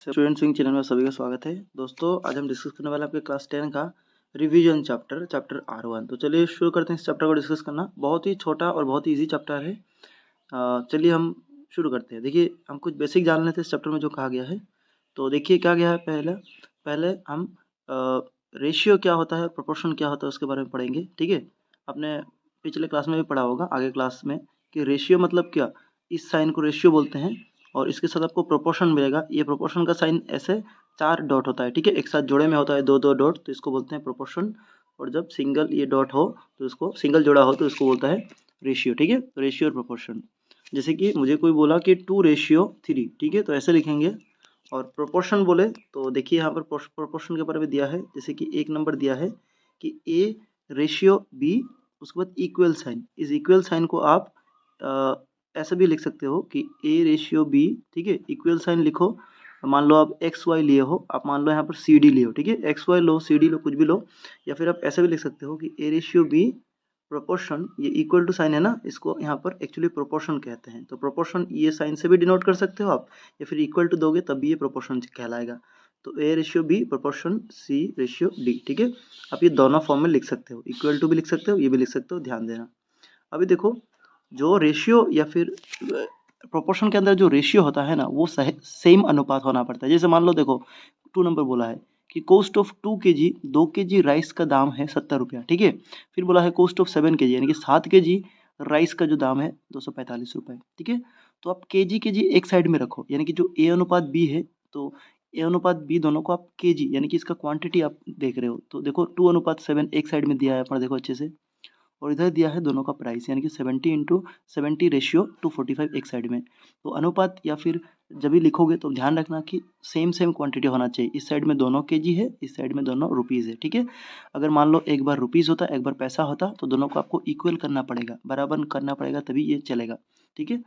Student swing channel में सभी का स्वागत है। दोस्तों आज हम डिस्कस करने वाले आपके क्लास 10 का रिवीजन चैप्टर R1। तो चलिए शुरू करते हैं इस चैप्टर को डिस्कस करना। बहुत ही छोटा और बहुत ही इजी चैप्टर है। चलिए हम शुरू करते हैं। देखिए हम कुछ बेसिक जान लेते हैं इस चैप्टर में जो कहा गया है। तो देखिए क्या गया है, पहले हम रेशियो क्या होता है, प्रोपोर्शन क्या होता है उसके बारे में पढ़ेंगे। ठीक है, आपने पिछले क्लास में भी पढ़ा होगा, आगे क्लास में, कि रेशियो मतलब क्या, इस साइन को रेशियो बोलते हैं और इसके साथ आपको प्रोपोर्शन मिलेगा। ये प्रोपोर्शन का साइन ऐसे 4 डॉट होता है, ठीक है, एक साथ जोड़े में होता है दो डॉट, तो इसको बोलते हैं प्रोपोर्शन। और जब सिंगल ये डॉट हो तो इसको सिंगल जोड़ा हो तो इसको बोलता है रेशियो। ठीक है, रेशियो और प्रोपोर्शन। जैसे कि मुझे कोई बोला कि 2:3, ठीक है, तो ऐसे लिखेंगे। और प्रोपोर्शन बोले तो देखिए यहाँ पर प्रोपोर्शन के बारे में दिया है। जैसे कि एक नंबर दिया है कि A/B, उसके बाद इक्वल साइन। इस इक्वल साइन को आप ऐसे भी लिख सकते हो कि A/B, ठीक है, इक्वल साइन लिखो। मान लो आप XY लिए हो, आप मान लो यहाँ पर CD लिए हो, ठीक है, XY लो, CD लो, कुछ भी लो। या फिर आप ऐसे भी लिख सकते हो कि A/B प्रोपोर्शन, ये इक्वल टू साइन है ना, इसको यहाँ पर एक्चुअली प्रोपोर्शन कहते हैं। तो प्रोपोर्शन ये साइन से भी डिनोट कर सकते हो आप, या फिर इक्वल टू दोगे तब भी ये प्रोपोर्शन कहलाएगा। तो A/B प्रोपोर्शन C/D, ठीक है। आप ये दोनों फॉर्म में लिख सकते हो, इक्वल टू भी लिख सकते हो, ये भी लिख सकते हो, ध्यान देना। अभी देखो, जो रेशियो या फिर प्रोपोर्शन के अंदर जो रेशियो होता है ना, वो सेम अनुपात होना पड़ता है। जैसे मान लो देखो 2 नंबर बोला है कि cost of 2 kg, 2 kg rice का दाम है 70 रुपया, ठीक है। फिर बोला है कॉस्ट ऑफ 7 kg, यानी कि 7 kg राइस का जो दाम है 245 रुपये, ठीक है। तो आप kg एक साइड में रखो, यानी कि जो A अनुपात B है, तो A अनुपात B दोनों को आप kg, यानी कि इसका क्वांटिटी आप देख रहे हो। तो देखो 2:7 एक साइड में दिया है अपना, देखो अच्छे से। और इधर दिया है दोनों का प्राइस, यानी कि 70/70 एक साइड में। तो अनुपात या फिर जब भी लिखोगे तो ध्यान रखना कि सेम क्वांटिटी होना चाहिए। इस साइड में दोनों केजी है, इस साइड में दोनों रुपीज़ है, ठीक है। अगर मान लो एक बार रुपीज़ होता, एक बार पैसा होता, तो दोनों को आपको इक्वल करना पड़ेगा, बराबर करना पड़ेगा, तभी ये चलेगा, ठीक है।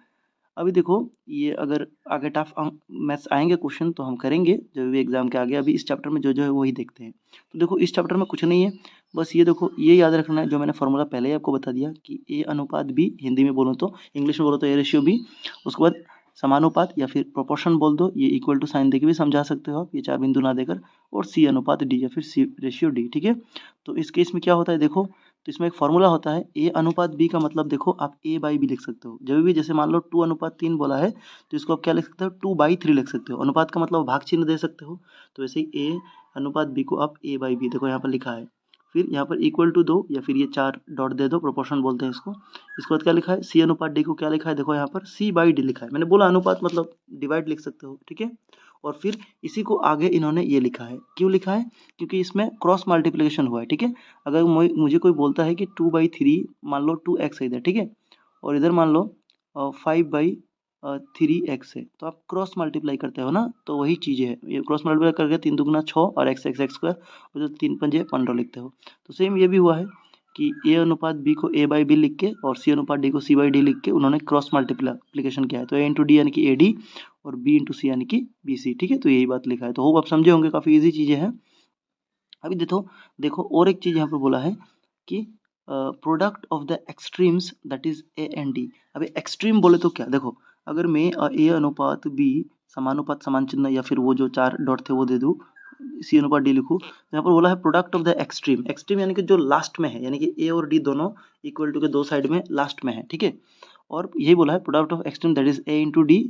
अभी देखो, ये अगर आगे टफ मैथ्स आएंगे क्वेश्चन तो हम करेंगे जब भी एग्जाम के आगे। अभी इस चैप्टर में जो है वही देखते हैं। तो देखो इस चैप्टर में कुछ नहीं है, बस ये देखो, ये याद रखना है जो मैंने फॉर्मूला पहले ही आपको बता दिया कि A/B, हिंदी में बोलो तो, इंग्लिश में बोलो तो A/B। उसके बाद समानुपात या फिर प्रोपोर्शन बोल दो, ये इक्वल टू साइन देके भी समझा सकते हो आप, ये 4 बिंदु ना देकर। और C/D या फिर C/D, ठीक है। तो इस केस में क्या होता है देखो, तो इसमें एक फॉर्मूला होता है A/B का मतलब देखो, आप A/B लिख सकते हो जब भी। जैसे मान लो 2:3 बोला है, तो इसको आप क्या लिख सकते हो, 2/3 लिख सकते हो। अनुपात का मतलब भाग चिन्ह दे सकते हो, तो वैसे ही A/B को आप A/B, देखो यहाँ पर लिखा है। फिर यहाँ पर इक्वल टू दो, या फिर ये 4 डॉट दे दो, प्रोपोर्शन बोलते हैं इसको। इसके बाद क्या लिखा है, C/D को क्या लिखा है, देखो यहाँ पर C/D लिखा है। मैंने बोला अनुपात मतलब डिवाइड लिख सकते हो, ठीक है। और फिर इसी को आगे इन्होंने ये लिखा है, क्यों लिखा है, क्योंकि इसमें क्रॉस मल्टीप्लिकेशन हुआ है, ठीक है। अगर मुझे कोई बोलता है कि 2/3, मान लो 2x है इधर, ठीक है, और इधर मान लो 5/3x है, तो आप क्रॉस मल्टीप्लाई करते हो ना, तो वही चीज़ें है। ये क्रॉस मल्टीप्लाई करके 3 दूगुना 6 और x स्क्वायर, और जो 3 पंजे 15 लिखते हो। तो सेम ये भी हुआ है कि A/B को A/B लिख के और C/D को C/D लिख के उन्होंने क्रॉस मल्टीप्लिकेशन किया है। तो A/D यानी कि AD और B/C यानी कि BC, ठीक है। तो यही बात लिखा है। तो होप आप समझे होंगे, काफ़ी ईजी चीज़ें हैं। अभी देखो देखो और एक चीज़ यहाँ पर बोला है कि product of the extremes, that is A&D। अभी एक्सट्रीम बोले तो क्या, देखो अगर मैं A/B समानुपात समान चिन्ह, या फिर वो जो 4 डॉट थे वो दे दूँ, C/D लिखूँ, तो यहाँ पर बोला है product of the extreme. Extreme यानी कि जो लास्ट में है, यानी कि A और D दोनों इक्वल टू के दो साइड में लास्ट में है, ठीक है। और यही बोला है product of extreme, that is A/D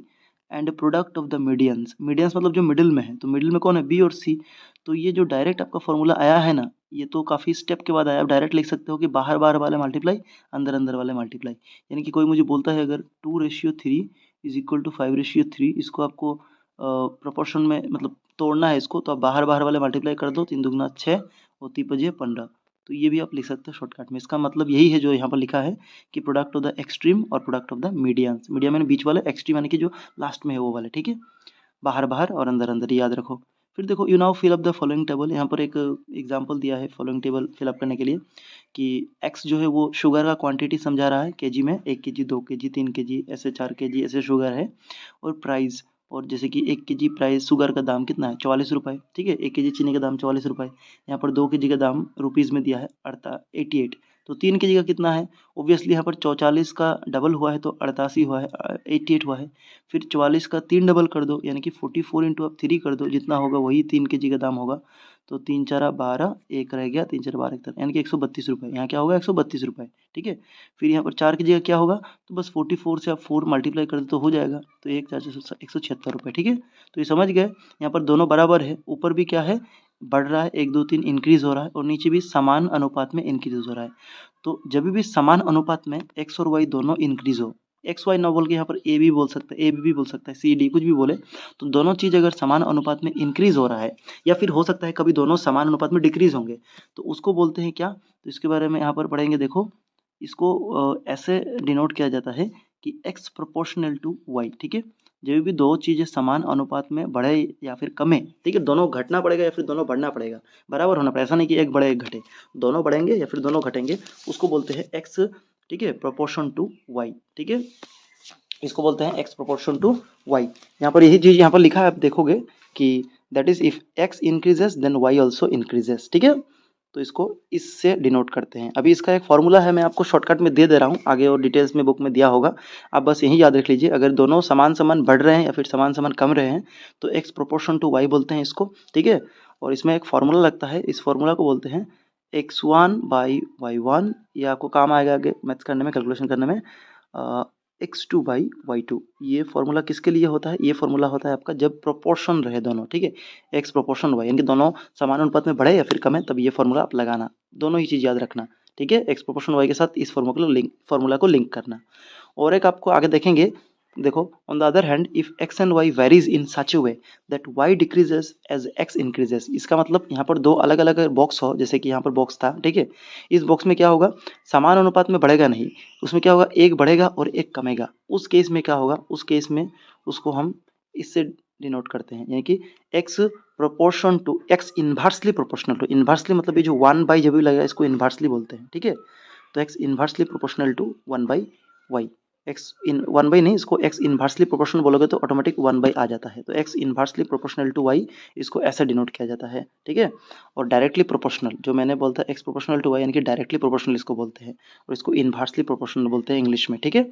and product of the medians. Medians मतलब जो मिडिल में है, तो मिडिल में कौन है, B और C। तो ये जो डायरेक्ट आपका फॉर्मूला आया है ना, ये तो काफ़ी स्टेप के बाद आया। आप डायरेक्ट लिख सकते हो कि बाहर बाहर वाले मल्टीप्लाई, अंदर अंदर वाले मल्टीप्लाई। यानी कि कोई मुझे बोलता है अगर 2:3 इज इक्वल टू 5:3, इसको आपको प्रोपोर्शन में मतलब तोड़ना है इसको, तो आप बाहर बाहर वाले मल्टीप्लाई कर दो, 3 दूगुना 6 और 3 पंजे 15। तो ये भी आप लिख सकते हो शॉर्टकट में। इसका मतलब यही है जो यहाँ पर लिखा है कि प्रोडक्ट ऑफ द एक्सट्रीम और product of the medians. Medium यानी बीच वाले, एक्सट्रीम यानी कि जो लास्ट में है वो वाले, ठीक है। बाहर बाहर और अंदर अंदर, याद रखो। फिर देखो, you now fill up the following table. यहाँ पर एक एग्जांपल दिया है फॉलोइंग टेबल फिलअप करने के लिए कि x जो है वो शुगर का क्वांटिटी समझा रहा है केजी में, 1 kg 2 kg 3 kg ऐसे 4 kg ऐसे शुगर है। और प्राइस, और जैसे कि 1 kg प्राइस शुगर का दाम कितना है, 44 रुपये, ठीक है। 1 kg चीनी का दाम 44 रुपये। यहाँ पर 2 kg का दाम रुपीज़ में दिया है 88। तो 3 की जगह कितना है, ऑब्वियसली यहाँ पर 44 का डबल हुआ है तो 88 हुआ है, 88 हुआ है। फिर 44 का 3 डबल कर दो यानी कि 44 इंटू आप 3 कर दो, जितना होगा वही 3 की जगह दाम होगा। तो 3 4 12, एक रह गया, 3 4 12 यानी कि 132 रुपये। यहाँ क्या होगा, 132 रुपये। ठीक है, फिर यहाँ पर 4 की जगह क्या होगा, तो बस 44 से आप 4 मल्टीप्लाई कर दो तो हो जाएगा, तो 1 4 176 रुपये। ठीक है, तो ये समझ गए, यहाँ पर दोनों बराबर है, ऊपर भी क्या है, बढ़ रहा है, 1 2 3 इंक्रीज हो रहा है, और नीचे भी समान अनुपात में इंक्रीज हो रहा है। तो जब भी समान अनुपात में एक्स और वाई दोनों इंक्रीज हो, एक्स वाई ना बोल के यहाँ पर ए भी बोल सकते हैं, ए भी बोल सकता है, सी डी कुछ भी बोले, तो दोनों चीज़ अगर समान अनुपात में इंक्रीज हो रहा है, या फिर हो सकता है कभी दोनों समान अनुपात में डिक्रीज होंगे, तो उसको बोलते हैं क्या, तो इसके बारे में यहाँ पर पढ़ेंगे। देखो, इसको ऐसे डिनोट किया जाता है कि एक्स प्रोपोर्शनल टू वाई। ठीक है, जब भी दो चीज़ें समान अनुपात में बढ़े या फिर कमे, ठीक है, दोनों घटना पड़ेगा या फिर दोनों बढ़ना पड़ेगा, बराबर होना पड़ेगा, ऐसा नहीं कि एक बढ़े एक घटे, दोनों बढ़ेंगे या फिर दोनों घटेंगे, उसको बोलते हैं एक्स, ठीक है, प्रोपोर्शन टू वाई। ठीक है, इसको बोलते हैं एक्स प्रोपोर्शन टू वाई। यहाँ पर यही चीज़ यहाँ पर लिखा है, आप देखोगे कि that is if x increases then y also increases. ठीक है, तो इसको इससे डिनोट करते हैं। अभी इसका एक फॉर्मूला है, मैं आपको शॉर्टकट में दे दे रहा हूँ, आगे और डिटेल्स में बुक में दिया होगा, आप बस यही याद रख लीजिए। अगर दोनों समान समान बढ़ रहे हैं या फिर समान समान कम रहे हैं तो एक्स प्रोपोर्शन टू वाई बोलते हैं इसको। ठीक है, और इसमें एक फार्मूला लगता है, इस फार्मूला को बोलते हैं x1 बाई y1, ये आपको काम आएगा आगे मैथ्स करने में, कैलकुलेशन करने में। x2 बाई y2, ये फॉर्मूला किसके लिए होता है, ये फॉर्मूला होता है आपका जब प्रोपोर्शन रहे दोनों। ठीक है, x प्रोपोर्शन y, यानी कि दोनों समान अनुपात में बढ़े या फिर कम है, तब ये फॉर्मूला आप लगाना, दोनों ही चीज़ याद रखना। ठीक है, x प्रोपोर्शन y के साथ इस फॉर्मूला को लिंक करना। और एक आपको आगे देखेंगे, देखो, on the other hand if x and y varies in such a way that y decreases as x increases, इसका मतलब यहाँ पर दो अलग अलग बॉक्स हो, जैसे कि यहाँ पर बॉक्स था। ठीक है, इस बॉक्स में क्या होगा, समान अनुपात में बढ़ेगा नहीं, उसमें क्या होगा, एक बढ़ेगा और एक कमेगा। उस केस में क्या होगा, उस केस में उसको हम इससे डिनोट करते हैं, यानी कि x proportion to x inversely proportional to, inversely मतलब ये जो 1 बाई जब भी लगेगा इसको इन्वर्सली बोलते हैं। ठीक है, तो x inversely proportional to 1 by y, x in 1 by नहीं, इसको एक्स इन्वर्सली प्रोपोर्शनल बोलोगे तो ऑटोमेटिक 1 बाई आ जाता है, तो x inversely proportional to y, इसको ऐसे डिनोट किया जाता है। ठीक है, और डायरेक्टली प्रोपोर्शनल जो मैंने बोलता है एक्स प्रोपोर्शनल टू वाई, यानी कि डायरेक्टली प्रोपोर्शनल इसको बोलते हैं, और इसको इन्वर्सली प्रोपोर्शनल बोलते हैं इंग्लिश में। ठीक है,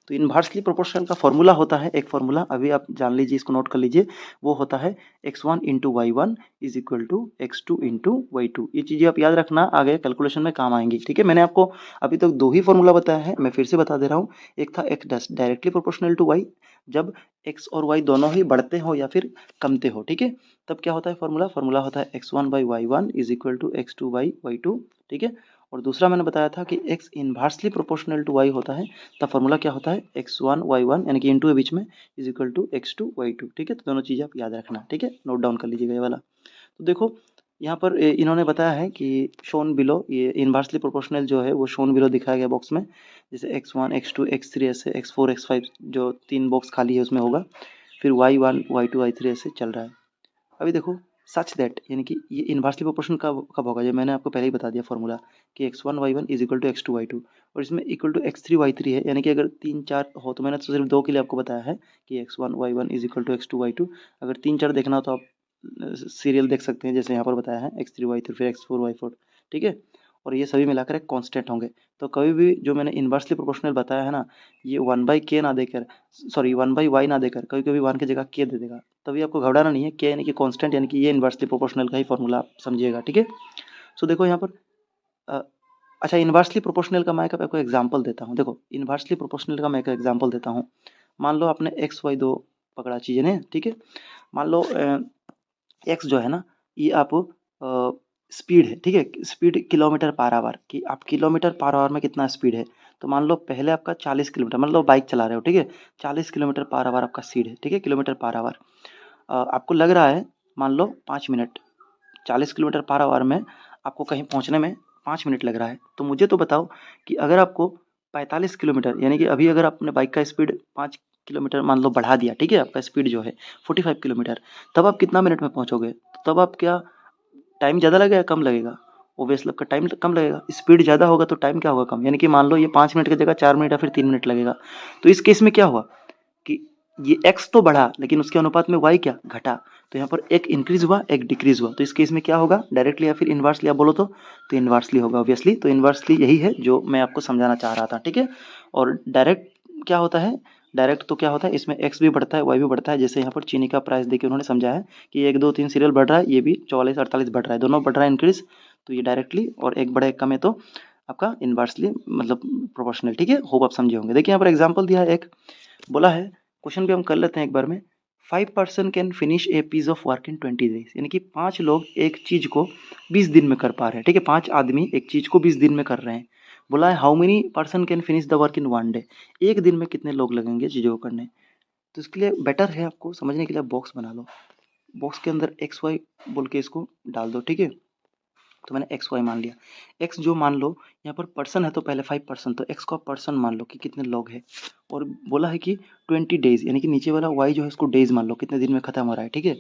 तो इन्वर्सली प्रोपोर्शनल का फॉर्मूला होता है, एक फॉर्मूला अभी आप जान लीजिए, इसको नोट कर लीजिए, वो होता है x1 into y1 is equal to x2 into y2। ये चीज़ें आप याद रखना, आगे कैलकुलेशन में काम आएंगी। ठीक है, मैंने आपको अभी तक दो ही फॉर्मूला बताया है, मैं फिर से बता दे रहा हूँ। एक था x directly proportional to y, जब x और y दोनों ही बढ़ते हो या फिर कमते हो। ठीक है, तब क्या होता है फॉर्मूला होता है x1 by y1 is equal to x2 by y2। ठीक है, और दूसरा मैंने बताया था कि x inversely proportional to y होता है, तब फॉर्मूला क्या होता है, x1 y1 यानी कि इनटू के बीच में is equal to x2 y2। ठीक है, तो दोनों चीज़ें आप याद रखना। ठीक है, नोट डाउन कर लीजिएगा ये वाला। तो देखो, यहाँ पर इन्होंने बताया है कि शोन बिलो, ये इन्वर्सली प्रोपोर्शनल जो है वो शोन बिलो दिखाया गया बॉक्स में, जैसे x1 x2 x3 ऐसे, x4 x5 जो 3 बॉक्स खाली है उसमें होगा, फिर y1 y2 y3 ऐसे चल रहा है। अभी देखो, सच दैट, यानी कि ये इन्वर्सली प्रोपोर्शन कब होगा, जब मैंने आपको पहले ही बता दिया फॉर्मूला कि x1 y1 is equal to x2 y2, और इसमें इक्वल टू x3 y3 है, यानी कि अगर 3 4 हो, तो मैंने तो सिर्फ 2 के लिए आपको बताया है कि x1 y1 is equal to x2 y2। अगर 3 4 देखना हो तो आप सीरियल देख सकते हैं, जैसे यहाँ पर बताया है x3 y3 फिर x4 y4। ठीक है, और ये सभी मिलाकर एक कांस्टेंट होंगे। तो कभी भी जो मैंने इन्वर्सली प्रोपोर्शनल बताया है ना, ये 1 बाई के ना देकर, सॉरी 1 बाई वाई ना देकर, कभी कभी 1 की जगह के दे देगा, तभी आपको घबराना नहीं है। के यानी कि कांस्टेंट, यानी कि ये इन्वर्सली प्रोपोर्शनल का ही फॉर्मूला आप समझिएगा। ठीक है, सो देखो यहाँ पर अच्छा, इन्वर्सली प्रोपोर्शनल का मैं आपको एग्जाम्पल देता हूँ। देखो, इन्वर्सली प्रोपोर्शनल का मैं एक एग्जाम्पल देता हूँ। मान लो आपने x y2 पकड़ा चीज़ें ने, ठीक है, मान लो x जो है ना, ये आप स्पीड है, ठीक है, स्पीड किलोमीटर पर आवर की, आप किलोमीटर पर आवर में कितना स्पीड है, तो मान लो पहले आपका 40 किलोमीटर, मान लो बाइक चला रहे हो, ठीक है, 40 किलोमीटर पर आवर आपका स्पीड है, ठीक है, किलोमीटर पर आवर। आपको लग रहा है, मान लो 5 मिनट, 40 किलोमीटर पर आवर में आपको कहीं पहुंचने में 5 मिनट लग रहा है, तो मुझे तो बताओ कि अगर आपको 45 किलोमीटर, यानी कि अभी अगर आपने बाइक का स्पीड 5 किलोमीटर मान लो बढ़ा दिया, ठीक है, आपका स्पीड जो है 45 किलोमीटर, तब आप कितना मिनट में पहुंचोगे, तो तब आप क्या टाइम ज़्यादा लगेगा कम लगेगा, ओबियसली आपका टाइम कम लगेगा, स्पीड ज़्यादा होगा तो टाइम क्या होगा, कम, यानी कि मान लो ये 5 मिनट की जगह 4 मिनट या फिर 3 मिनट लगेगा। तो इस केस में क्या हुआ कि ये x तो बढ़ा लेकिन उसके अनुपात में y क्या घटा, तो यहाँ पर एक इंक्रीज हुआ, एक डिक्रीज हुआ, तो इस केस में क्या होगा, डायरेक्टली या फिर इन्वर्सली आप बोलो तो इन्वर्सली होगा ऑब्वियसली। तो इन्वर्सली यही है जो मैं आपको समझाना चाह रहा था, ठीक है। और डायरेक्ट क्या होता है, डायरेक्ट तो क्या होता है, इसमें एक्स भी बढ़ता है, वाई भी बढ़ता है। जैसे यहाँ पर चीनी का प्राइस देखिए उन्होंने समझाया है कि 1 2 3 सीरियल बढ़ रहा है, ये भी 44 48 बढ़ रहा है, दोनों बढ़ रहा है इंक्रीज, तो ये डायरेक्टली, और एक बढ़े एक कम है तो आपका इन्वर्सली मतलब प्रोपोर्शनल, ठीक है। होप आप समझे होंगे। देखिए यहाँ पर एग्जाम्पल दिया है, एक बोला है, क्वेश्चन भी हम कर लेते हैं एक बार में। 5 person can finish a piece of work in 20 days, यानी कि 5 लोग एक चीज को 20 दिन में कर पा रहे हैं, ठीक है। 5 आदमी एक चीज को 20 दिन में कर रहे हैं। बोला है how many person can finish the work in 1 day, एक दिन में कितने लोग लगेंगे चीजों को करने। तो इसके लिए बेटर है आपको समझने के लिए बॉक्स बना लो, बॉक्स के अंदर एक्स वाई बोल के इसको डाल दो, ठीक है। तो मैंने एक्स वाई मान लिया, एक्स जो मान लो, यहाँ पर पर्सन है तो पहले 5%, तो एक्स को आप पर्सन मान लो कि कितने लोग हैं। और बोला है कि 20 डेज, यानी कि नीचे वाला वाई जो है इसको डेज मान लो, कितने दिन में खत्म हो रहा है, ठीक है।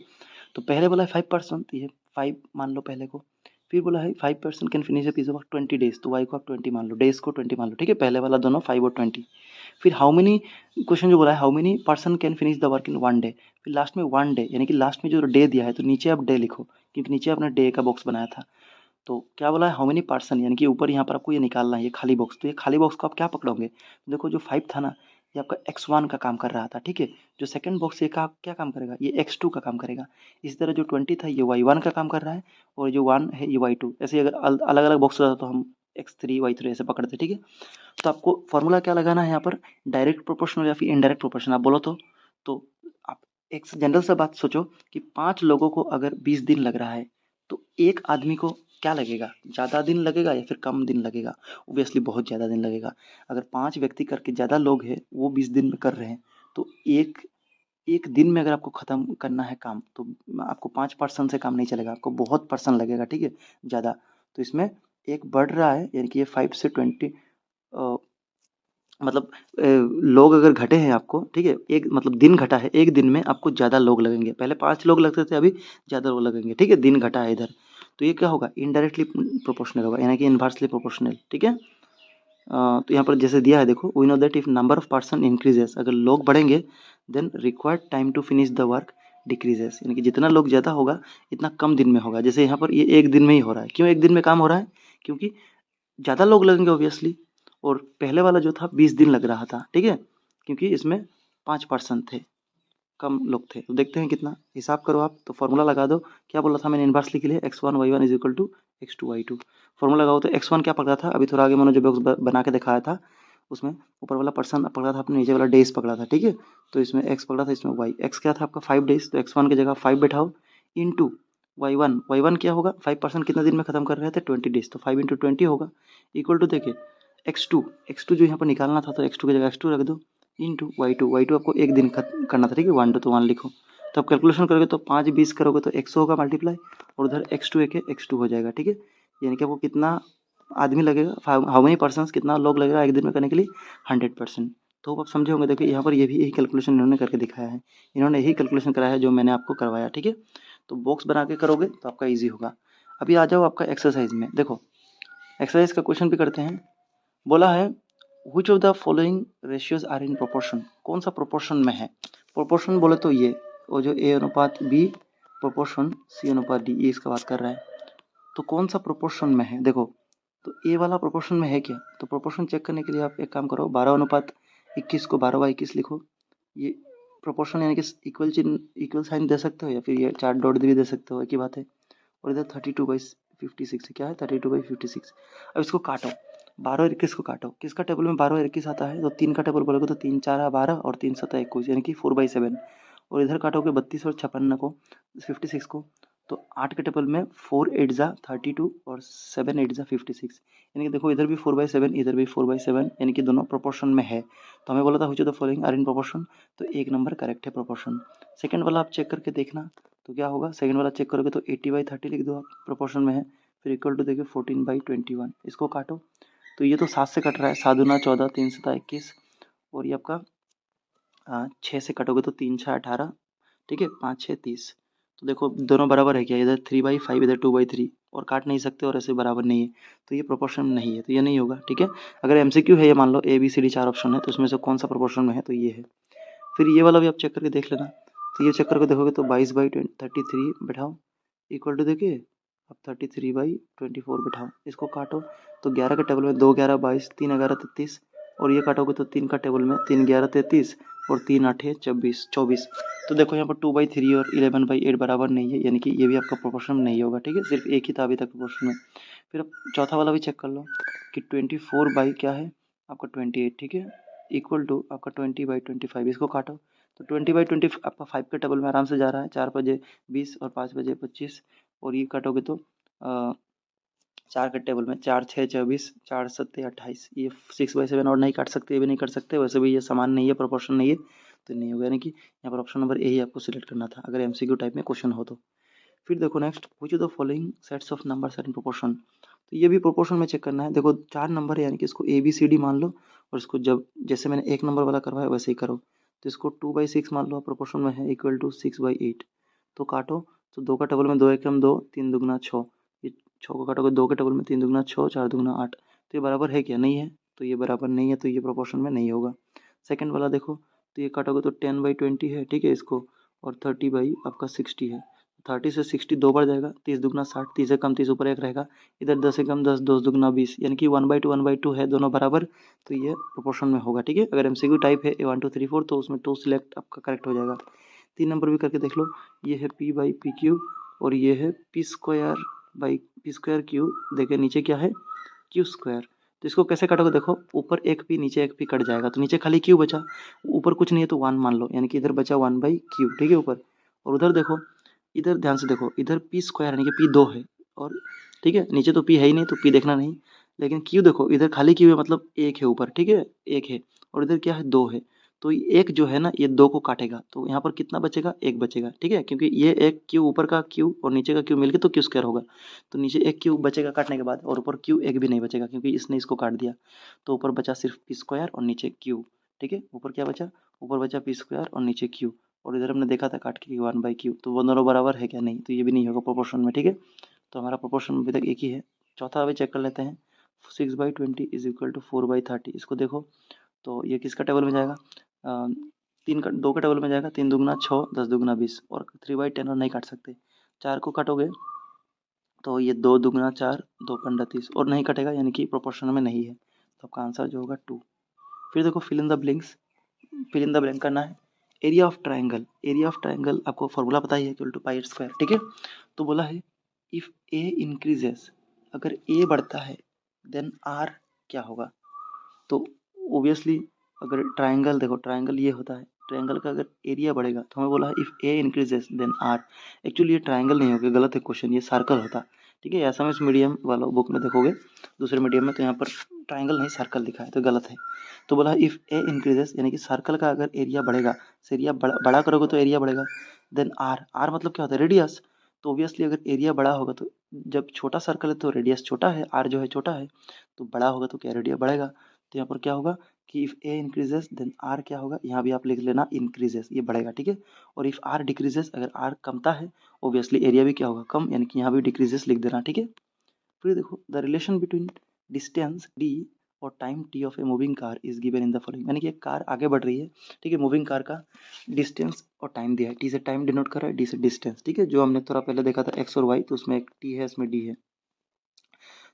तो पहले बोला है 5%, ये 5 मान लो पहले को। फिर बोला है 5% can finish a piece of 20 days, तो वाई को आप 20 मान लो, डेज को 20 मान लो, ठीक है। पहले वाला दोनों 5 और 20। फिर हाउ मेनी, क्वेश्चन जो बोला है how many person can finish the work in 1 day, फिर लास्ट में 1 डे, यानी कि लास्ट में जो डे दिया है तो नीचे आप डे लिखो, क्योंकि नीचे आपने डे का बॉक्स बनाया था। तो क्या बोला है हाउ मेनी पर्सन, यानी कि ऊपर यहाँ पर आपको ये निकालना है, ये खाली बॉक्स, तो ये खाली बॉक्स को आप क्या पकड़ोगे, देखो जो 5 था ना, ये आपका x1 का काम कर रहा था, ठीक है। जो सेकंड बॉक्स ये का क्या काम करेगा, ये x2 का काम करेगा। इसी तरह जो 20 था ये y1 का काम कर रहा है, और जो 1 है ये y2। ऐसे अगर अलग अलग बॉक्स रहता तो हम x3 y3 ऐसे पकड़ते, ठीक है। तो आपको फॉर्मूला क्या लगाना है यहाँ पर, डायरेक्ट प्रोपोर्शनल या फिर इनडायरेक्ट प्रोपोर्शनल आप बोलो तो आप एक जनरल सा बात सोचो कि 5 लोगों को अगर 20 दिन लग रहा है, तो एक आदमी को क्या लगेगा, ज़्यादा दिन लगेगा या फिर कम दिन लगेगा, ऑब्वियसली बहुत ज़्यादा दिन लगेगा। अगर 5 व्यक्ति करके ज़्यादा लोग हैं वो 20 दिन में कर रहे हैं, तो एक एक दिन में अगर आपको ख़त्म करना है काम, तो आपको 5% से काम नहीं चलेगा, आपको बहुत पर्सन लगेगा, ठीक है, ज़्यादा। तो इसमें एक बढ़ रहा है, यानी कि ये 5 से 20 मतलब लोग अगर घटे हैं आपको, ठीक है, एक मतलब दिन घटा है, एक दिन में आपको ज़्यादा लोग लगेंगे, पहले 5 लोग लगते थे, अभी ज़्यादा लोग लगेंगे, ठीक है, दिन घटा है इधर। तो ये क्या होगा, इनडायरेक्टली प्रोपोर्शनल होगा, यानी कि इन्वर्सली प्रोपोर्शनल, ठीक है। तो यहाँ पर जैसे दिया है देखो, we know that if number of person increases, अगर लोग बढ़ेंगे then required time to finish the work decreases, यानी कि जितना लोग ज़्यादा होगा इतना कम दिन में होगा। जैसे यहाँ पर ये एक दिन में ही हो रहा है, क्यों एक दिन में काम हो रहा है, क्योंकि ज़्यादा लोग लगेंगे ऑब्वियसली, और पहले वाला जो था 20 दिन लग रहा था, ठीक है, क्योंकि इसमें 5% थे, कम लोग थे। तो देखते हैं कितना, हिसाब करो आप, तो फॉर्मूला लगा दो। क्या बोला था मैंने इन्वर्सली के लिए, x1 y1 is equal to x2 y2। Formula लगाओ तो x1 क्या पकड़ा था, अभी थोड़ा आगे मैंने जो बॉक्स बना के दिखाया था उसमें ऊपर वाला पर्सन पकड़ा था आपने, नीचे वाला डेज पकड़ा था, ठीक है। तो इसमें x पकड़ा था, इसमें y, x क्या था आपका 5 डेज, तो x1 की जगह 5 बैठाओ, इंटू y1 क्या होगा, 5% कितना दिन में खत्म कर रहे थे 20 डेज, तो 5 इंटू 20 होगा, इक्वल टू देखिए x2 जो यहाँ पर निकालना था, तो x2 की जगह x2 रख दो, इंटू y2 आपको एक दिन करना था, ठीक है, 1 2 तो 1 लिखो। तो आप कैलकुलेशन करोगे तो 5 20 करोगे तो 100 होगा मल्टीप्लाई, और उधर x2 एक है x2 हो जाएगा, ठीक है। यानी कि आपको कितना आदमी लगेगा, हाउ मेनी पर्सन, कितना लोग लगेगा एक दिन में करने के लिए, 100%। तो आप समझे होंगे, देखिए यहाँ पर ये भी यही कैलकुलेशन इन्होंने करके दिखाया है, इन्होंने यही कैलकुलेशन कराया है जो मैंने आपको करवाया, ठीक है। तो बॉक्स बना के करोगे तो आपका ईजी होगा। अभी आ जाओ आपका एक्सरसाइज में, देखो एक्सरसाइज का क्वेश्चन भी करते हैं। बोला है which of the following ratios are in proportion, कौन सा प्रोपोर्शन में है। प्रोपोर्शन बोले तो ये, और जो ए अनुपात बी प्रोपोर्शन सी अनुपात डी, ये इसका बात कर रहा है। तो कौन सा प्रोपोर्शन में है, देखो तो ए वाला प्रोपोर्शन में है क्या, तो प्रोपोर्शन चेक करने के लिए आप एक काम करो, 12:21 को 12/21 लिखो। ये प्रोपोर्शन यानी कि इक्वल चिन्ह, इक्वल साइन दे सकते हो, या फिर ये 4 डॉट भी दे सकते हो, एक ही बात है। और इधर 32/56 क्या है, 32/56। अब इसको काटो, 12 और 21 को काटो, किसका टेबल में 12 और 21 आता है, तो 3 का टेबल बोलोगे तो 3 4 12 और 3 7 21, यानी कि 4/7। और इधर काटोगे 32 और 56 को, 56 को, तो 8 के टेबल में 4 8 जा 32 और 7 8 जा 56, यानी कि देखो इधर भी 4/7 इधर भी 4/7, यानी कि दोनों प्रोपोर्शन में है। तो हमें बोला था which of the following are in proportion, तो एक नंबर करेक्ट है प्रोपोर्शन। सेकंड वाला आप चेक करके देखना, तो क्या होगा, सेकंड वाला चेक करोगे तो 80/30 लिख दो आप, प्रोपोर्शन में है। फिर इक्वल टू देखिए 14/21, इसको काटो, तो ये तो 7 से कट रहा है, 7 दूना 14 3 7 21, और ये आपका 6 से कटोगे तो 3 6 18, ठीक है, 5 6 30। तो देखो दोनों बराबर है क्या, इधर 3/5 इधर 2/3, और काट नहीं सकते और ऐसे बराबर नहीं है, तो ये प्रोपोर्शन नहीं है, तो ये नहीं होगा, ठीक है। अगर एमसीक्यू है, ये मान लो A B C D 4 option है, तो इसमें से कौन सा प्रोपोर्शन में है, तो ये है। फिर ये वाला भी आप चेक करके देख लेना, तो ये चेक करके देखोगे तो 22/33 बैठाओ इक्वल टू देखिए अब 33/24 बैठाओ, इसको काटो तो 11 के टेबल में 2 11 22 3 11 33 और ये काटोगे तो 3 का टेबल में 3 11 33 और 3 8 24। तो देखो यहाँ पर 2/3 और 11/8 बराबर नहीं है, यानी कि ये भी आपका प्रोपोर्शन नहीं होगा, ठीक है, सिर्फ एक ही था अभी तक प्रोपोर्शन में। फिर अब चौथा वाला भी चेक कर लो कि 24 बाई क्या है आपका 28, ठीक है, इक्वल टू आपका 20/25, इसको काटो तो 20/20 आपका 5 के टेबल में आराम से जा रहा है, 4 बजे 20 और 5 बजे 25 और ये काटोगे तो 4 के टेबल में 4 6 24 4 7 28, ये 6/7 और नहीं काट सकते, ये भी नहीं कर सकते, वैसे भी ये समान नहीं है, प्रोपोर्शन नहीं है, तो नहीं होगा, यानी कि यहाँ पर ऑप्शन नंबर ए ही आपको सिलेक्ट करना था अगर एमसीक्यू टाइप में क्वेश्चन हो तो। फिर देखो next, which of the following sets of numbers are in proportion, तो ये भी प्रोपोर्शन में चेक करना है। देखो 4 नंबर है, यानी कि इसको ए बी सी डी मान लो और इसको जब जैसे मैंने 1 नंबर वाला करवाया वैसे ही करो, तो इसको 2/6 मान लो प्रोपोर्शन में है इक्वल टू 6/8, तो काटो तो 2 का टेबल में 2 एकम 2 3 दुगना 6, ये 6 को काटोगे 2 के टेबल में 3 दुगना 6 4 दुगना 8, तो ये बराबर है क्या, नहीं है, तो ये बराबर नहीं है, तो ये प्रोपोर्शन में नहीं होगा। सेकंड वाला देखो तो ये काटोगे तो 10/20 है, ठीक है, इसको और 30 आपका 60 है, 30 से 60 2 बार जाएगा, 30 दुगना 60, 30 से कम 30 ऊपर एक रहेगा, इधर 10 से कम 10 2 दुगना 20, यानी कि 1/2 है दोनों बराबर, तो ये प्रोपोर्शन में होगा, ठीक है। अगर एमसीक्यू टाइप है 1 2 3 4 तो उसमें 2 सिलेक्ट आपका करेक्ट हो जाएगा। 3 नंबर भी करके देख लो, ये है p/pq और ये है p² देखिए नीचे क्या है q², तो इसको कैसे काटोगे, देखो ऊपर एक p नीचे एक p कट जाएगा, तो नीचे खाली q बचा, ऊपर कुछ नहीं है तो 1 मान लो, यानी कि इधर बचा 1/q, ठीक है ऊपर, और उधर देखो, इधर ध्यान से देखो, इधर p² यानी कि p 2 है और ठीक है, नीचे तो p है ही नहीं तो p देखना नहीं, लेकिन q देखो इधर खाली q है मतलब एक है ऊपर, ठीक है, एक है और इधर क्या है 2 है, तो एक जो है ना ये 2 को काटेगा, तो यहाँ पर कितना बचेगा, एक बचेगा, ठीक है, क्योंकि ये एक q ऊपर का q और नीचे का q मिलके तो q² होगा, तो नीचे एक q बचेगा काटने के बाद और ऊपर q एक भी नहीं बचेगा क्योंकि इसने इसको काट दिया, तो ऊपर बचा सिर्फ p² और नीचे q, ठीक है, ऊपर क्या बचा, ऊपर बचा p² और नीचे q, और इधर हमने देखा था काट के 1/q, तो वो दोनों बराबर है क्या, नहीं, तो ये भी नहीं होगा प्रोपोर्शन में, ठीक है, तो हमारा प्रोपोर्शन अभी तक एक ही है। चौथा अभी चेक कर लेते हैं, 6/20 इज इक्वल टू 4/30, इसको देखो तो ये किसका टेबल में जाएगा, 2 का टेबल में जाएगा, 3 दुगना 6 10 दुगना 20 और 3/10 और नहीं काट सकते, 4 को काटोगे तो ये 2 दुगना 4 2 पंडा 30 और नहीं कटेगा, यानी कि प्रोपोर्शन में नहीं है, तो आपका आंसर जो होगा 2। फिर देखो fill in the blanks, fill in the blank करना है। Area of triangle, area of triangle आपको फॉर्मूला पता ही है, इक्वल टू πr², ठीक है, तो बोला है इफ ए इंक्रीजेस, अगर ए बढ़ता है देन आर क्या होगा, तो ओबियसली अगर ट्राइंगल देखो, ट्राइंगल ये होता है, ट्राइंगल का अगर एरिया बढ़ेगा तो हमें बोला है if a increases then r, actually ये ट्राइंगल नहीं होगा, गलत है क्वेश्चन, ये सर्कल होता, ठीक है, एसएमएस मीडियम वाला बुक में देखोगे दूसरे मीडियम में तो यहाँ पर ट्राइंगल नहीं सर्कल लिखा है, तो गलत है, तो बोला इफ ए इंक्रीजेस यानी कि सर्कल का अगर एरिया बढ़ेगा, एरिया बड़ा करोगे तो एरिया बढ़ेगा, देन आर, आर मतलब क्या होता है, रेडियस, तो ऑब्वियसली अगर एरिया बड़ा होगा तो जब छोटा सर्कल है तो रेडियस छोटा है, आर जो है छोटा है, तो बड़ा होगा तो क्या रेडियस बढ़ेगा, तो यहाँ पर क्या होगा कि if a increases then r क्या होगा, यहाँ भी आप लिख लेना इंक्रीजेस, ये बढ़ेगा, ठीक है, और इफ आर डिक्रीजेस, अगर आर कमता है ऑब्वियसली एरिया भी क्या होगा, कम, यानी कि यहाँ भी डिक्रीजेस लिख देना, ठीक है। फिर देखो the relation between distance D और time T of a moving car is given in the following, यानी कि एक कार आगे बढ़ रही है, ठीक है, मूविंग कार का डिस्टेंस और टाइम दिया है, टी से टाइम डिनोट कर रहा है, डी से डिस्टेंस, ठीक है, जो हमने थोड़ा पहले देखा था एक्स और वाई, तो उसमें एक टी है इसमें डी है,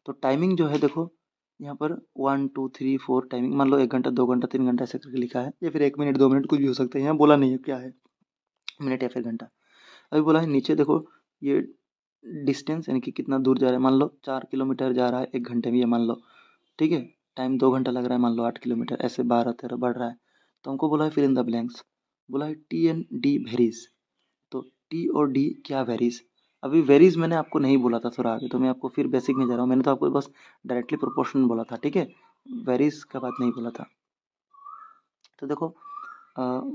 तो टाइमिंग जो है देखो यहाँ पर 1 2 3 4 टाइमिंग मान लो 1 घंटा 2 घंटा 3 घंटा ऐसे करके लिखा है, या फिर 1 मिनट 2 मिनट कुछ भी हो सकता है, यहाँ बोला नहीं है क्या है, मिनट या फिर घंटा। अभी बोला है नीचे देखो ये डिस्टेंस यानी कि कितना दूर जा रहा है, मान लो 4 किलोमीटर जा रहा है 1 घंटे में, ये मान लो, ठीक है, टाइम 2 घंटा लग रहा है मान लो 8 किलोमीटर, ऐसे 12 13 बढ़ रहा है, तो हमको बोला है फिल इन द ब्लैंक्स, बोला है टी एंड डी वेरीज, तो टी और डी क्या वेरीज, अभी वेरीज मैंने आपको नहीं बोला था थोड़ा आगे, तो मैं आपको फिर बेसिक में जा रहा हूँ, मैंने तो आपको बस डायरेक्टली प्रोपोर्शन बोला था, ठीक है, वेरीज का बात नहीं बोला था। तो देखो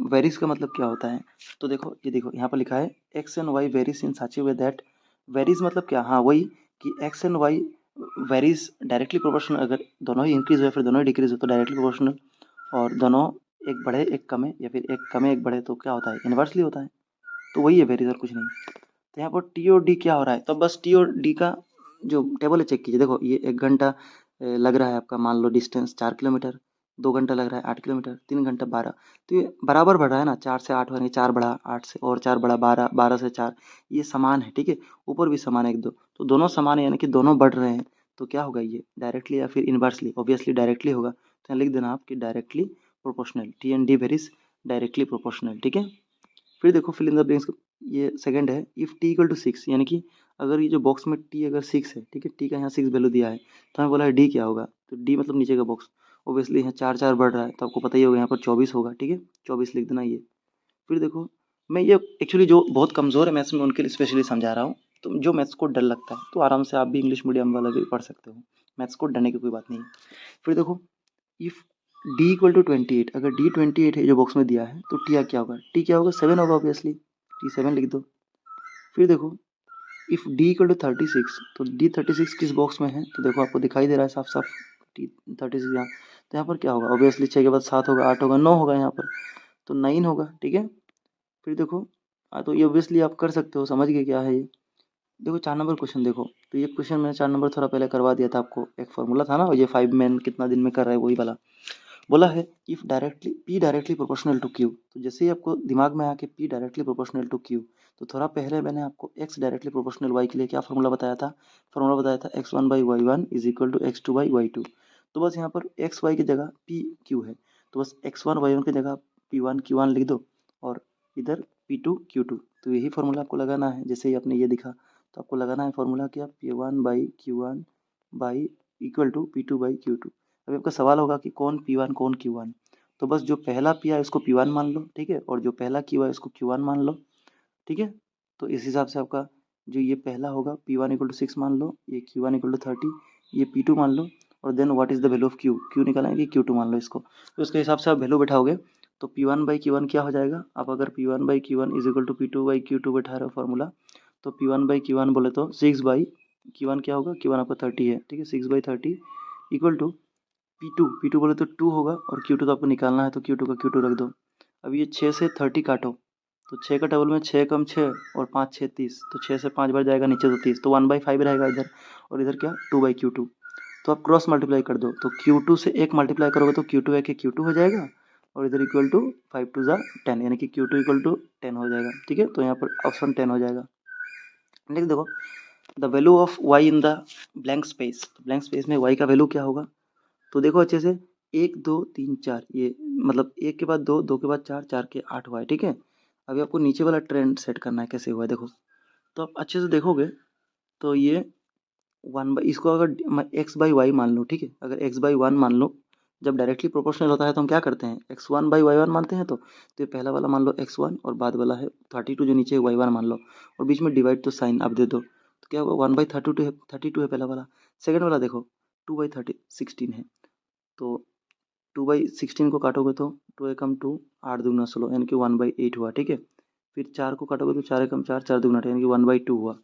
वेरीज का मतलब क्या होता है, तो देखो ये देखो यहाँ पर लिखा है x and y varies in such a way that, varies मतलब क्या, हाँ वही कि x and y varies directly proportional, अगर दोनों ही इंक्रीज हो फिर दोनों ही डिक्रीज हो तो डायरेक्टली प्रोपोर्शनल, और दोनों एक बढ़े एक कमे या फिर एक कमे एक बढ़े तो क्या होता है, इन्वर्सली होता है, तो वही है वेरीज और कुछ नहीं। तो यहाँ पर टी और डी क्या हो रहा है, तो बस टी और डी का जो टेबल है चेक कीजिए, देखो ये 1 घंटा लग रहा है आपका, मान लो डिस्टेंस 4 किलोमीटर, 2 घंटा लग रहा है 8 किलोमीटर, 3 घंटा 12। तो ये बराबर बढ़ रहा है ना, 4 से 8 यानी 4 बढ़ा 8 से, और 4 बढ़ा 12, 12 से 4, ये समान है, ठीक है। ऊपर भी समान है 1 2, तो दोनों समान है यानी कि दोनों बढ़ रहे हैं। तो क्या होगा ये, डायरेक्टली या फिर इनवर्सली? ऑब्वियसली डायरेक्टली होगा, तो यहाँ लिख देना आप कि directly proportional, T and D varies directly proportional, ठीक है। फिर देखो फिल इन द ब्लैंक्स, ये सेकंड है, इफ टी इक्वल टू 6, यानी कि अगर ये जो बॉक्स में टी अगर 6 है, ठीक है, टी का यहाँ 6 वैल्यू दिया है, तो हमें बोला है डी क्या होगा, तो डी मतलब नीचे का बॉक्स, ऑब्वियसली यहाँ 4 4 बढ़ रहा है, तो आपको पता ही होगा यहाँ पर 24 होगा, ठीक है, 24 लिख देना ये। फिर देखो, मैं ये एक्चुअली जो बहुत कमज़ोर है मैथ्स में उनके लिए स्पेशली समझा रहा हूँ, तो जो मैथ्स को डर लगता है तो आराम से आप भी इंग्लिश मीडियम वाला भी पढ़ सकते हो, मैथ्स को डरने की कोई बात नहीं है। फिर देखो, इफ डी इक्वल टू 28, अगर डी 28 है जो बॉक्स में दिया है, तो टी क्या होगा, टी क्या होगा, 7 होगा ऑब्वियसली, टी 7 लिख दो। फिर देखो, इफ डी इक्वल टू 36, तो डी 36 किस बॉक्स में है, तो देखो आपको दिखाई दे रहा है साफ साफ, डी 36 यहाँ, तो यहाँ पर क्या होगा, ऑब्वियसली 6 के बाद 7 होगा, 8 होगा, 9 होगा यहाँ पर, तो 9 होगा, ठीक है। फिर देखो, तो ये ऑब्वियसली आप कर सकते हो, समझ गए क्या है ये। देखो 4 नंबर क्वेश्चन देखो, तो ये क्वेश्चन मैंने 4 नंबर थोड़ा पहले करवा दिया था आपको, एक फॉर्मूला था ना, ये 5 मैन कितना दिन में कर रहा है वही वाला। बोला है if directly p directly proportional to q, तो जैसे ही आपको दिमाग में आके p directly proportional to q, तो थोड़ा पहले मैंने आपको एक्स डायरेक्टली प्रोपोर्शनल वाई के लिए क्या फॉर्मूला बताया था, फॉर्मूला बताया था x1/y1 is equal to x2/y2। तो बस यहाँ पर एक्स वाई की जगह पी क्यू है, तो बस x1/y1 की जगह p1 q1 लिख दो, और इधर p2 q2, तो यही फॉर्मूला आपको लगाना है। जैसे ही आपने ये दिखा, तो आपको लगाना है फॉर्मूला क्या, p1/q1 by equal to p2/q2। अभी आपका सवाल होगा कि कौन P1 कौन Q1, तो बस जो पहला P है उसको P1 मान लो, ठीक है, और जो पहला Q है उसको Q1 मान लो, ठीक है। तो इस हिसाब से आपका जो ये पहला होगा P1 इक्वल टू 6 मान लो, ये Q1 इक्वल टू 30, ये P2 मान लो, और then what is the value of Q निकालना है कि Q2 मान लो इसको, तो उसके हिसाब से आप वैल्यू बैठाओगे। तो P1/Q1 क्या हो जाएगा, आप अगर P1/Q1 is equal to P2/Q2 बैठा रहे हो फॉर्मूला, तो P1/Q1 बोले तो 6/Q1 क्या होगा, Q1 आपका 30 है, ठीक है, 6/30 इक्वल टू P2 बोले तो 2 होगा, और Q2 तो आपको निकालना है, तो Q2 का Q2 रख दो। अब ये 6 से 30 काटो, तो 6 का डबल में 6 कम 6 और 5 6 30, तो 6 से 5 बार जाएगा नीचे तो 30, तो 1/5 रहेगा इधर, और इधर क्या 2/Q2। तो आप क्रॉस मल्टीप्लाई कर दो, तो Q2 से 1 मल्टीप्लाई करोगे तो Q2 है कि Q2 हो जाएगा, और इधर इक्वल टू 5 2 जा 10, यानी कि Q2 इक्वल टू 10 हो जाएगा, ठीक है। तो यहाँ पर ऑप्शन 10 हो जाएगा। लिख देखो, the value of y in the blank space, blank space में वाई का वैल्यू क्या होगा, तो देखो अच्छे से, 1 2 3 4, ये मतलब 1 के बाद 2, 2 के बाद 4, 4 के 8 हुआ है, ठीक है। अभी आपको नीचे वाला ट्रेंड सेट करना है, कैसे हुआ है देखो, तो आप अच्छे से देखोगे, तो ये 1 इसको अगर x/y मान लो, ठीक है, अगर x/1 मान लो, जब डायरेक्टली प्रोपोर्शनल होता है तो हम क्या करते हैं, x1/y1 मानते हैं, तो ये पहला वाला मान लो x1, और बाद वाला है 32 जो नीचे y1 मान लो, और बीच में डिवाइड तो साइन आप दे दो, तो क्या होगा 1/32 है, 32 है पहला वाला। सेकंड वाला देखो 2/30 16 है, तो 2/16 को काटोगे तो 2 एकम 2, 8 दूना 16, यानी कि 1/8 हुआ, ठीक है। फिर 4 को काटोगे तो 4 एकम 4, 4 दूना 8, यानी कि 1/2 हुआ।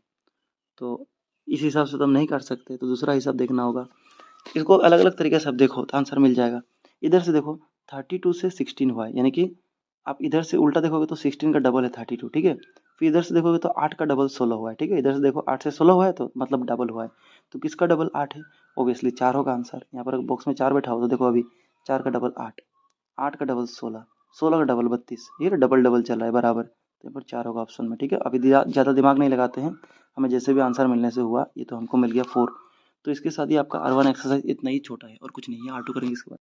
तो इस हिसाब से तो हम नहीं काट सकते, तो दूसरा हिसाब देखना होगा। इसको अलग अलग तरीके से आप देखो तो आंसर मिल जाएगा। इधर से देखो 32 से 16 हुआ है, यानी कि आप इधर से उल्टा देखोगे तो 16 का डबल है 32, ठीक है। फिर इधर से देखोगे तो 8 का डबल 16 हुआ है, ठीक है। इधर से देखो 8 से 16 हुआ है, तो मतलब डबल हुआ है, तो किसका डबल 8 है, ऑब्वियसली 4 होगा आंसर। यहाँ पर बॉक्स में 4 बैठा हो, तो देखो अभी 4 का डबल 8, 8 का डबल 16, 16 का डबल 32, ये डबल डबल चल रहा है बराबर, तो यहाँ पर 4 होगा ऑप्शन में, ठीक है। अभी ज़्यादा दिमाग नहीं लगाते हैं, हमें जैसे भी आंसर मिलने से हुआ, ये तो हमको मिल गया 4। तो इसके साथ ही आपका R1 एक्सरसाइज इतना ही छोटा है और कुछ नहीं है, R2 करेंगे इसके बाद।